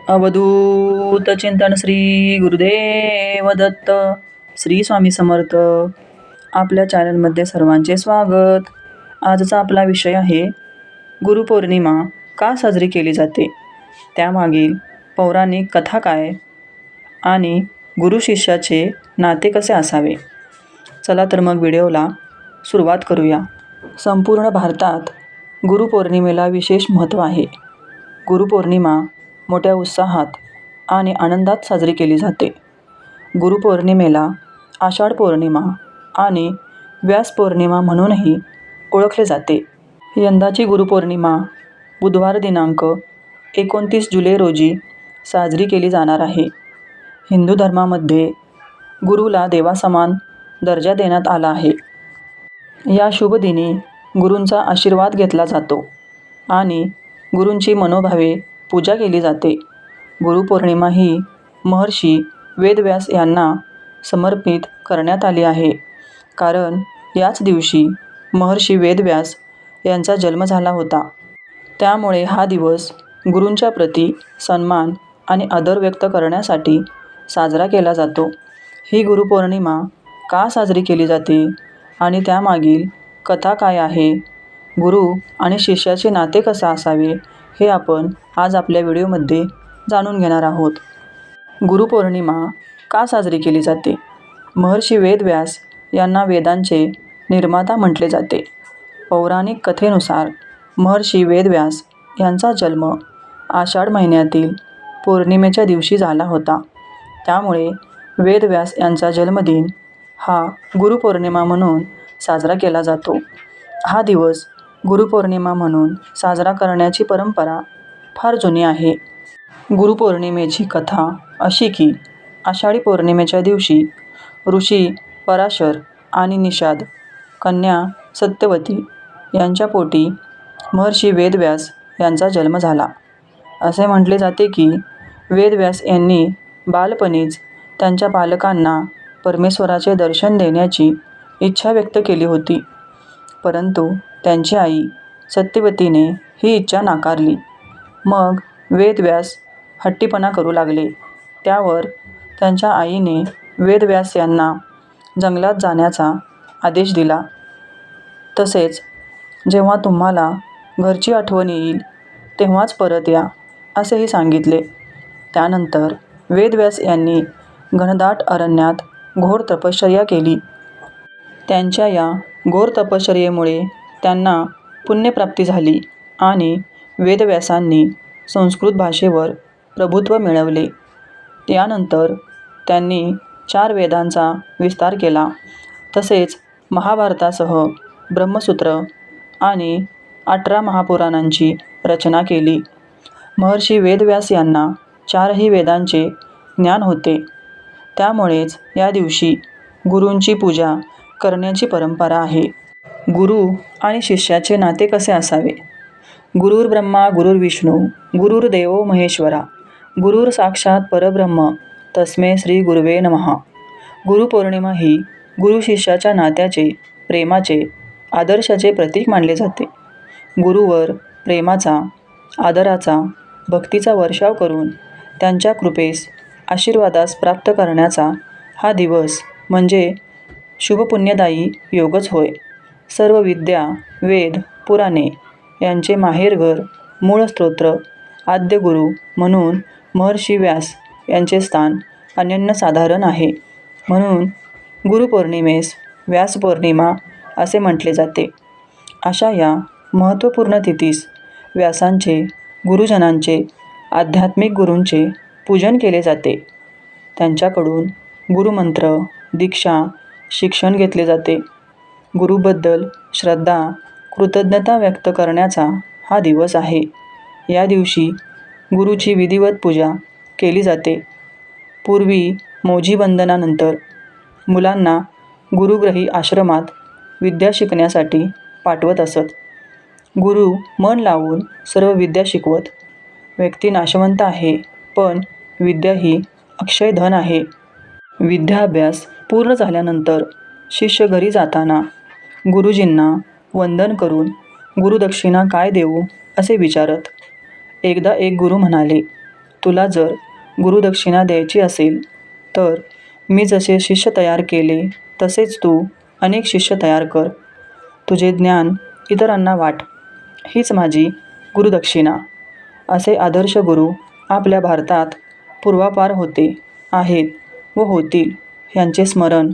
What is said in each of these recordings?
अवधूत चिंतन श्री गुरुदेव दत्त. श्री स्वामी समर्थ. आपल्या चॅनलमध्ये सर्वांचे स्वागत. आजचा आपला विषय आहे गुरुपौर्णिमा का साजरी केली जाते, त्यामागील पौराणिक कथा काय आणि गुरु शिष्याचे नाते कसे असावे. चला तर मग व्हिडिओला सुरुवात करूया. संपूर्ण भारतात गुरुपौर्णिमेला विशेष महत्त्व आहे. गुरुपौर्णिमा मोठ्या उत्साहात आणि आनंदात साजरी केली जाते. गुरुपौर्णिमेला आषाढ पौर्णिमा आणि व्यास पौर्णिमा म्हणूनही ओळखले जाते. यंदाची गुरुपौर्णिमा बुधवार दिनांक 29 जुलै रोजी साजरी केली जाणार आहे. हिंदू धर्मामध्ये गुरुला देवासमान दर्जा देण्यात आला आहे. या शुभ दिनी गुरूंचा आशीर्वाद घेतला जातो आणि गुरूंची मनोभावे पूजा केली जाते. गुरुपौर्णिमा ही महर्षी वेदव्यास यांना समर्पित करण्यात आली आहे, कारण याच दिवशी महर्षी वेदव्यास यांचा जन्म झाला होता. त्यामुळे हा दिवस गुरूंच्या प्रती सन्मान आणि आदर व्यक्त करण्यासाठी साजरा केला जातो. ही गुरुपौर्णिमा का साजरी केली जाते आणि त्यामागील कथा काय आहे, गुरु आणि शिष्याचे नाते कसे असावे, हे आपण आज आपल्या व्हिडिओमध्ये जाणून घेणार आहोत. गुरुपौर्णिमा का साजरी केली जाते. महर्षी वेदव्यास यांना वेदांचे निर्माता म्हटले जाते. पौराणिक कथेनुसार महर्षी वेदव्यास यांचा जन्म आषाढ महिन्यातील पौर्णिमेच्या दिवशी झाला होता. त्यामुळे वेदव्यास यांचा जन्मदिन हा गुरुपौर्णिमा म्हणून साजरा केला जातो. हा दिवस गुरुपौर्णिमा म्हणून साजरा करण्याची परंपरा फार जुनी आहे. गुरुपौर्णिमेची कथा अशी की आषाढी पौर्णिमेच्या दिवशी ऋषी पराशर आणि निषाद कन्या सत्यवती यांच्या पोटी महर्षी वेदव्यास यांचा जन्म झाला. असे म्हटले जाते की वेदव्यास यांनी बालपणीच त्यांच्या पालकांना परमेश्वराचे दर्शन देण्याची इच्छा व्यक्त केली होती, परंतु त्यांची आई सत्यवतीने ही इच्छा नाकारली. मग वेदव्यास हट्टीपणा करू लागले. त्यावर त्यांच्या आईने वेदव्यास यांना जंगलात जाण्याचा आदेश दिला. तसेच जेव्हा तुम्हाला घरची आठवण येईल तेव्हाच परत या, असेही सांगितले. त्यानंतर वेदव्यास यांनी घनदाट अरण्यात घोर तपश्चर्या केली. त्यांच्या या घोर तपश्चर्येमुळे त्यांना पुण्यप्राप्ती झाली आणि वेदव्यासांनी संस्कृत भाषेवर प्रभुत्व मिळवले. यानंतर त्यांनी 4 वेदांचा विस्तार केला. तसेच महाभारतासह ब्रह्मसूत्र आणि 18 महापुराणांची रचना केली. महर्षी वेदव्यास यांना 4ही वेदांचे ज्ञान होते. त्यामुळेच या दिवशी गुरूंची पूजा करण्याची परंपरा आहे. गुरु आणि शिष्याचे नाते कसे असावे. गुरुर्ब्रह्मा गुरुर्विष्णू गुरुर्देवो महेश्वरा गुरुर साक्षात परब्रह्म तस्मै श्री गुरुवे नमः. गुरुपौर्णिमा ही गुरु शिष्याच्या नात्याचे, प्रेमाचे, आदर्शाचे प्रतीक मानले जाते. गुरुवर प्रेमाचा, आदराचा, भक्तीचा वर्षाव करून त्यांच्या कृपेस, आशीर्वादास प्राप्त करण्याचा हा दिवस म्हणजे शुभपुण्यदायी योगच होय. सर्व विद्या, वेद, पुराणे यांचे माहेरघर, मूळ स्तोत्र, आद्य गुरु म्हणून महर्षी व्यास यांचे स्थान अनन्यसाधारण आहे. म्हणून गुरुपौर्णिमेस व्यास पौर्णिमा असे म्हटले जाते. अशा या महत्त्वपूर्ण तिथीस व्यासांचे, गुरुजनांचे, आध्यात्मिक गुरूंचे पूजन केले जाते. त्यांच्याकडून गुरुमंत्र, दीक्षा, शिक्षण घेतले जाते. गुरुबद्दल श्रद्धा, कृतज्ञता व्यक्त करण्याचा हा दिवस आहे. या दिवशी गुरुची विधिवत पूजा केली जाते. पूर्वी मौजीबंधनानंतर मुलांना गुरुग्रही आश्रमात विद्या शिकण्यासाठी पाठवत असत. गुरु मन लावून सर्व विद्या शिकवत. व्यक्ती नाशवंत आहे, पण विद्या ही अक्षय धन आहे. विद्याभ्यास पूर्ण झाल्यानंतर शिष्य घरी जाताना गुरुजींना वंदन करून गुरुदक्षिणा काय देऊ असे विचारत. एकदा एक गुरु म्हणाले, तुला जर गुरुदक्षिणा द्यायची असेल तर मी जसे शिष्य तयार केले तसेच तू अनेक शिष्य तयार कर. तुझे ज्ञान इतरांना वाट. हीच माझी गुरुदक्षिणा. असे आदर्श गुरु आपल्या भारतात पूर्वापार होते, आहेत व होतील यांचे स्मरण,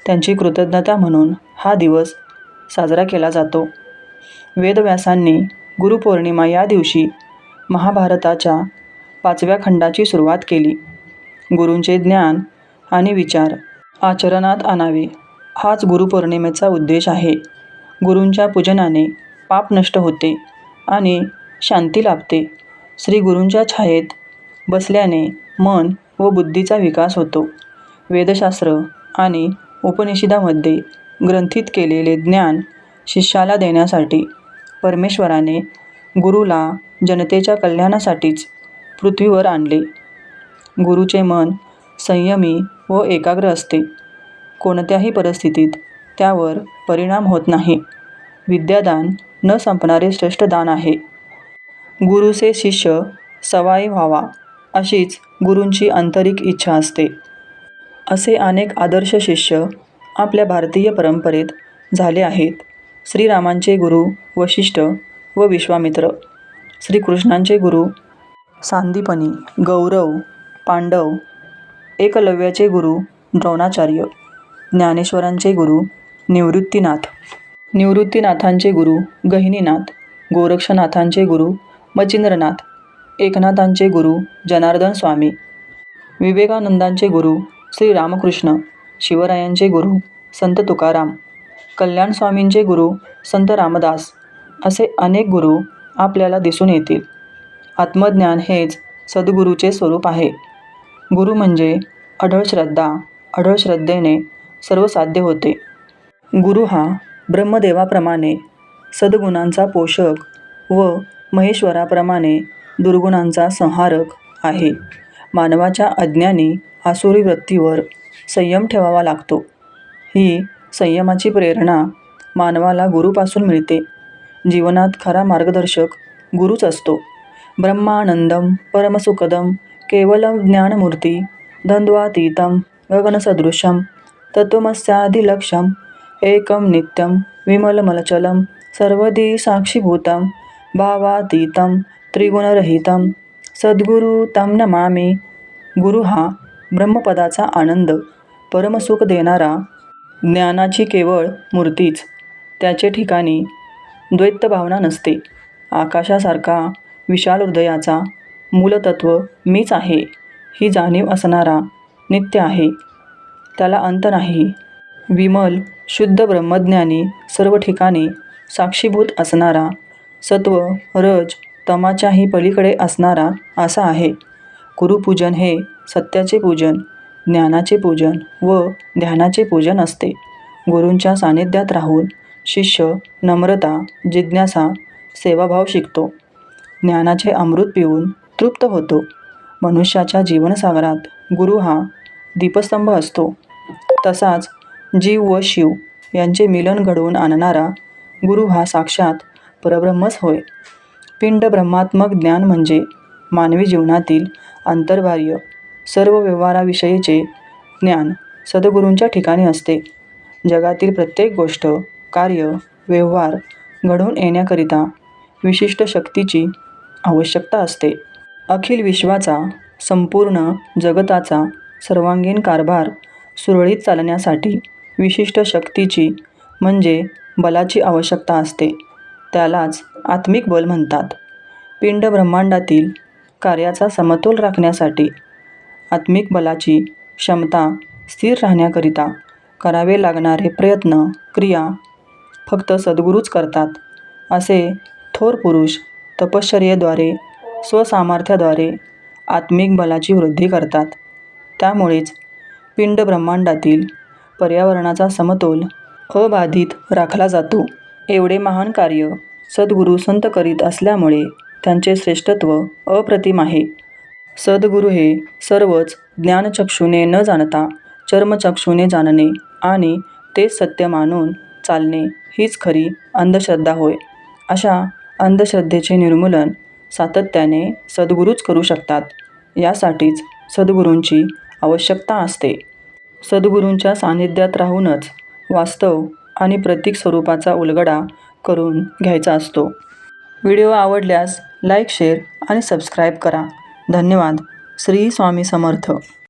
त्यांची कृतज्ञता म्हणून हा दिवस साजरा केला जातो. वेदव्यासांनी गुरुपौर्णिमा या दिवशी महाभारताच्या 5व्या खंडाची सुरुवात केली. गुरूंचे ज्ञान आणि विचार आचरणात आणावे हाच गुरुपौर्णिमेचा उद्देश आहे. गुरूंच्या पूजनाने पाप नष्ट होते आणि शांती लाभते. श्री गुरूंच्या छायेत बसल्याने मन व बुद्धीचा विकास होतो. वेदशास्त्र आणि उपनिषदामध्ये ग्रंथित केलेले ज्ञान शिष्याला देण्यासाठी परमेश्वराने गुरुला जनतेच्या कल्याणासाठीच पृथ्वीवर आणले. गुरुचे मन संयमी व एकाग्र असते. कोणत्याही परिस्थितीत त्यावर परिणाम होत नाही. विद्यादान न संपणारे श्रेष्ठ दान आहे. गुरुचे शिष्य सवाई व्हावा अशीच गुरूंची आंतरिक इच्छा असते. असे अनेक आदर्श शिष्य आपल्या भारतीय परंपरेत झाले आहेत. श्रीरामांचे गुरु वशिष्ठ व विश्वामित्र, श्रीकृष्णांचे गुरु सांदीपनी, गौरव, पांडव, एकलव्याचे गुरु द्रोणाचार्य, ज्ञानेश्वरांचे गुरु निवृत्तीनाथ, निवृत्तीनाथांचे गुरु गहिनीनाथ, गोरक्षनाथांचे गुरु मचिंद्रनाथ, एकनाथांचे गुरु जनार्दन स्वामी, विवेकानंदांचे गुरु श्री रामकृष्ण, शिवरायांचे गुरु संत तुकाराम, कल्याण स्वामींचे गुरु संत रामदास असे अनेक गुरु आपल्याला दिसून येतील. आत्मज्ञान हेच सद्गुरूचे स्वरूप आहे. गुरु म्हणजे अढळ श्रद्धा. अढळ श्रद्धेने सर्व साध्य होते. गुरु हा ब्रह्मदेवाप्रमाणे सद्गुणांचा पोषक व महेश्वराप्रमाणे दुर्गुणांचा संहारक आहे. मानवाच्या अज्ञानी आसुरी वृत्तीवर संयम ठेवावा लागतो. ही संयमाची प्रेरणा मानवाला गुरुपासून मिळते. जीवनात खरा मार्गदर्शक गुरुच असतो. ब्रह्मानंदम परमसुखदम केवलम ज्ञानमूर्ती द्वंद्वातीतं गगनसदृशं तत्त्वमस्यादिलक्ष्यम् एकं नित्यं विमलमलचलं सर्वधी साक्षीभूतं भावातीतं त्रिगुणरहितं सद्गुरु तं नमामि. गुरु हा ब्रह्मपदाचा आनंद, परमसुख देणारा, ज्ञानाची केवळ मूर्तीच. त्याचे ठिकाणी द्वैतभावना नसते. आकाशासारखा विशाल हृदयाचा मूलतत्व मीच आहे ही जाणीव असणारा नित्य आहे. त्याला अंत नाही. विमल शुद्ध ब्रह्मज्ञानी, सर्व ठिकाणी साक्षीभूत असणारा, सत्व रज तमाच्याही पलीकडे असणारा असा आहे. गुरुपूजन हे सत्याचे पूजन, ज्ञानाचे पूजन व ध्यानाचे पूजन असते. गुरूंच्या सानिध्यात राहून शिष्य नम्रता, जिज्ञासा, सेवाभाव शिकतो. ज्ञानाचे अमृत पिऊन तृप्त होतो. मनुष्याच्या जीवनसागरात गुरु हा दीपस्तंभ असतो. तसाच जीव व शिव यांचे मिलन घडवून आणणारा गुरु हा साक्षात परब्रह्मच होय. पिंड ब्रह्मात्मक ज्ञान म्हणजे मानवी जीवनातील अंतर्बाह्य सर्व व्यवहाराविषयीचे ज्ञान सद्गुरूंच्या ठिकाणी असते. जगातील प्रत्येक गोष्ट, कार्य, व्यवहार घडून येण्याकरिता विशिष्ट शक्तीची आवश्यकता असते. अखिल विश्वाचा, संपूर्ण जगताचा सर्वांगीण कारभार सुरळीत चालण्यासाठी विशिष्ट शक्तीची म्हणजे बलाची आवश्यकता असते. त्यालाच आत्मिक बल म्हणतात. पिंड ब्रह्मांडातील कार्याचा समतोल राखण्यासाठी आत्मिक बलाची क्षमता स्थिर राहण्याकरिता करावे लागणारे प्रयत्न, क्रिया फक्त सद्गुरूच करतात. असे थोर पुरुष तपश्चर्येद्वारे, स्वसामर्थ्याद्वारे आत्मिक बलाची वृद्धी करतात. त्यामुळेच पिंड ब्रह्मांडातील पर्यावरणाचा समतोल अबाधित राखला जातो. एवढे महान कार्य सद्गुरू संत करीत असल्यामुळे त्यांचे श्रेष्ठत्व अप्रतिम आहे. सद्गुरू हे सर्वच ज्ञानचक्षुने न जाणता चर्मचक्षुने जाणणे आणि तेच सत्य मानून चालणे हीच खरी अंधश्रद्धा होय. अशा अंधश्रद्धेचे निर्मूलन सातत्याने सद्गुरूच करू शकतात. यासाठीच सद्गुरूंची आवश्यकता असते. सद्गुरूंच्या सानिध्यात राहूनच वास्तव आणि प्रतीक स्वरूपाचा उलगडा करून घ्यायचा असतो. व्हिडिओ आवडल्यास लाईक, शेअर आणि सबस्क्राईब करा. धन्यवाद. श्री स्वामी समर्थ.